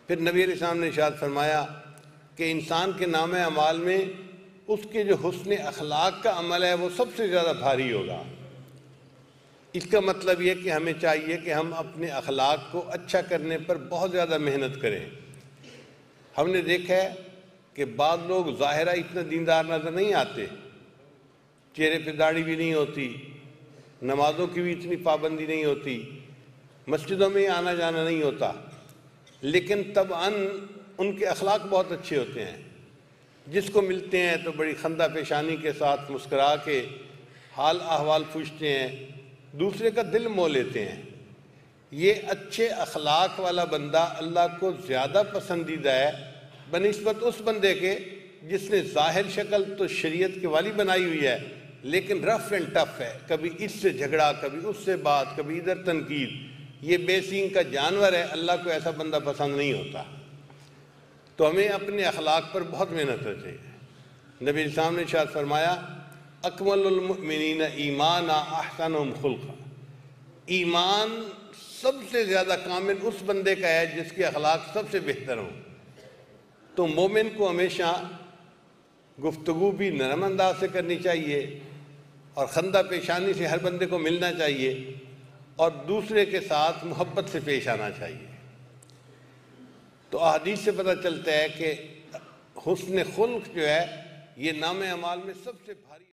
پھر نبی علیہ السلام نے ارشاد فرمایا کہ انسان کے نام اعمال میں اس کے جو حسن اخلاق کا عمل ہے وہ سب سے زیادہ بھاری ہوگا۔ اس کا مطلب یہ کہ ہمیں چاہیے کہ ہم اپنے اخلاق کو اچھا کرنے پر بہت زیادہ محنت کریں۔ ہم نے دیکھا ہے کہ بعض لوگ ظاہرہ اتنا دیندار نظر نہیں آتے، چہرے پہ داڑھی بھی نہیں ہوتی، نمازوں کی بھی اتنی پابندی نہیں ہوتی، مسجدوں میں آنا جانا نہیں ہوتا، لیکن طبعاً ان کے اخلاق بہت اچھے ہوتے ہیں۔ جس کو ملتے ہیں تو بڑی خندہ پیشانی کے ساتھ مسکرا کے حال احوال پوچھتے ہیں، دوسرے کا دل مول لیتے ہیں۔ یہ اچھے اخلاق والا بندہ اللہ کو زیادہ پسندیدہ ہے بنسبت اس بندے کے جس نے ظاہر شکل تو شریعت کی والی بنائی ہوئی ہے لیکن رف اینڈ ٹف ہے، کبھی اس سے جھگڑا، کبھی اس سے بات، کبھی ادھر تنقید۔ یہ بے سینگ کا جانور ہے، اللہ کو ایسا بندہ پسند نہیں ہوتا۔ تو ہمیں اپنے اخلاق پر بہت محنت کرنی چاہیے۔ نبی السلام نے ارشاد فرمایا اکمل المؤمنین ایمانا احسنہم خلقا، ایمان سب سے زیادہ کامل اس بندے کا ہے جس کے اخلاق سب سے بہتر ہوں۔ تو مومن کو ہمیشہ گفتگو بھی نرم انداز سے کرنی چاہیے اور خندہ پیشانی سے ہر بندے کو ملنا چاہیے اور دوسرے کے ساتھ محبت سے پیش آنا چاہیے۔ تو احادیث سے پتہ چلتا ہے کہ حسن خلق جو ہے یہ نام اعمال میں سب سے بھاری